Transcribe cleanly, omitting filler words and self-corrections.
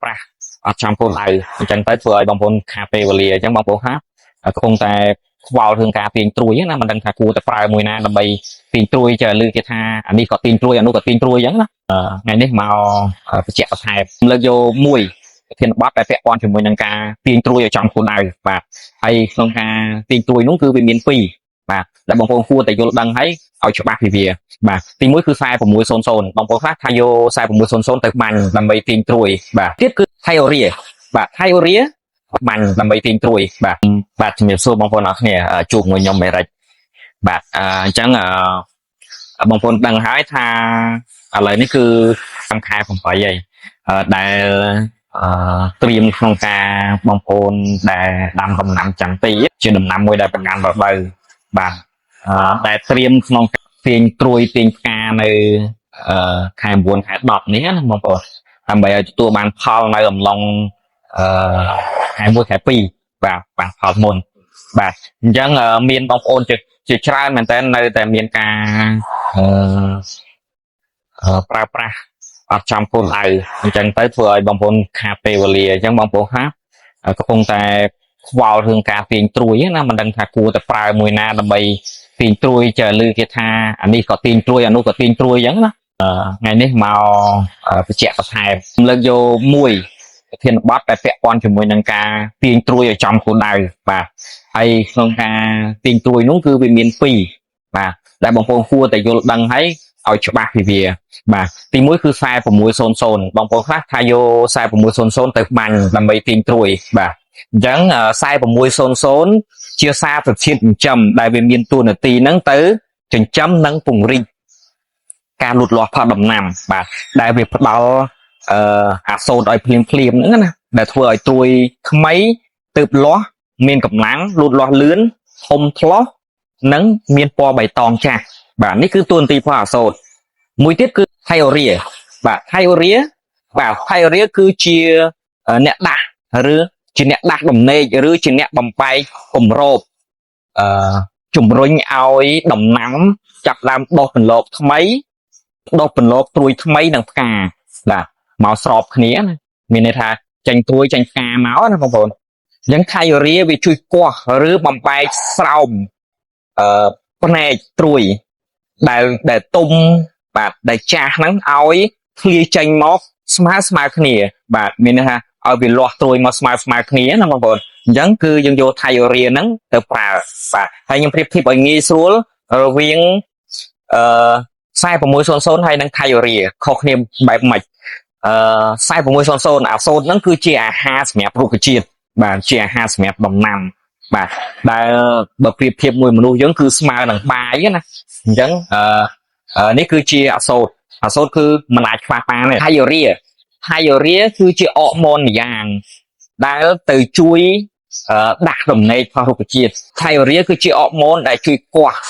ប្រាស់អត់ចាំពលដៅអញ្ចឹងទៅធ្វើឲ្យបងប្អូនខាតពេលវេលាអញ្ចឹងបងប្អូនហាគង់តែខ្វល់រឿងការទាញត្រួយណាមិនដឹងថាគួរតែប្រើមួយណាដើម្បីទាញត្រួយចាឮគេថាអានេះក៏ទាញត្រួយអានោះក៏ទាញត្រួយអញ្ចឹងណាថ្ងៃនេះមកបញ្ជាក់បន្ថែមលើកយកមួយប្រធានបទដែលពាក់ព័ន្ធជាមួយនឹងការទាញត្រួយឲ្យចំគោលដៅបាទហើយក្នុងការទាញត្រួយនោះគឺវាមានពីរបាទដែលបងប្អូនគួរតែយល់ដឹងហើយឲ្យច្បាស់ពីវាបាទទីមួយគឺ4600បងប្អូនខ្លះថាយក4600ទៅបាញ់ដើម្បីទាញត្រួយបាទទៀតគឺថៃអូរីបាទថៃអូរីបាញ់ដើម្បីទាញត្រួយបាទជំរាបសួរបងប្អូនអរគ្នាជួបមួយខ្ញុំមេរិចបាទអញ្ចឹងបងប្អូនដឹងហើយថាឥឡូវនេះគឺខែ8ហើយដែលត្រៀមក្នុងការបងប្អូនដែលដាំដំណាំចាំទីជាដំណាំមួយដែលប្រកាន់រដូវបាទដែលត្រៀមក្នុងទាញត្រួយទាញផ្កានៅខែ9ខែ10នេះណាបងប្អូនដើម្បីឲ្យទទួលបានផលនៅអំឡុងខែ1ខែ2បាទផលមុនបាទអញ្ចឹងមានបងប្អូនជាច្រើនមែនតើនៅតែមានការប្រើប្រាស់អត់ចំគោលដៅអញ្ចឹងទៅធ្វើឲ្យបងប្អូនខាតពេលវេលាអញ្ចឹងបងប្អូនហាកំពុងតែខ្វល់រឿងការទាញត្រួយណាមិនដឹងថាគួរតែប្រើមួយណាដើម្បីទាញត្រួយចាឮគេថាអានេះក៏ទាញត្រួយអានោះក៏ទាញត្រួយអញ្ចឹងណាថ្ងៃនេះមកបញ្ជាក់បន្ថែមលើកយកមួយប្រធានបទដែលពាក់ព័ន្ធជាមួយនឹងការទាញត្រួយឲ្យចំគោលដៅបាទហើយក្នុងការទាញត្រួយនោះគឺវាមានពីរបាទដែលបងប្អូនគួរតែយល់ដឹងហើយឲ្យច្បាស់ពីវាបាទទីមួយគឺ4600បងប្អូនខ្លះថាយក4600ទៅបាញ់ដើម្បីទាញត្រួយបាទអញ្ចឹង4600ជាសារធាតុចិញ្ចឹមដែលវាមានតួនាទីហ្នឹងទៅចិញ្ចឹមនិងពង្រីកការលូតលាស់ផលដំណាំបាទដែលវាផ្ដល់អាសូតឲ្យភ្លាមហ្នឹងណាដែលធ្វើឲ្យត្រួយថ្មីទើបលាស់មានកម្លាំងលូតលាស់លឿនធំធ្លោះនិងមានពណ៌បៃតងចាស់បាទនេះគឺតួនាទីផលអាសូតមួយទៀតគឺថៃអូរីបាទថៃអូរីគឺជាអ្នកដាស់ឬជាអ្នកដាស់ដំណេកឬជាអ្នកបំបែកគម្របជំរុញឲ្យដំណាំចាប់ដើមដុះពន្លកថ្មីដុះពន្លកត្រួយថ្មីនិងផ្កាបាទមកស្របគ្នាណាមានន័យថាចាញ់ត្រួយចាញ់ផ្កាមកណាបងប្អូនអញ្ចឹងថៃអូរីវាជួយគាស់ឬបំបែកស្រោមផ្នែកត្រួយដែលទុំបាទដែលចាស់ហ្នឹងឲ្យធ្លាយចេញមកស្មើគ្នាបាទមានន័យថាឲ្យវាលាស់ត្រួយមកស្មើគ្នាណាបងប្អូនអញ្ចឹងគឺយើងយកថៃអូរីហ្នឹងទៅប្រើបាទហើយខ្ញុំប្រៀបធៀបឲ្យងាយស្រួលរវាង4600ហើយនិងថៃអូរីខុសគ្នាបែបម៉េច4600អាសូតហ្នឹងគឺជាអាហារសម្រាប់រុក្ខជាតិបាទជាអាហារសម្រាប់ដំណាំបាទដែលបើប្រៀបធៀបមួយមនុស្សយើងគឺស្មើនឹងបាយណាអញ្ចឹងនេះគឺជាអាសូតគឺមិនអាចខ្វះបានទេថៃអូរីគឺជាអរម៉ូនម្យ៉ាងដែលទៅជួយដាស់ដំណេកផលរុក្ខជាតិថៃអូរីគឺជាអរម៉ូនដែលជួយគាស់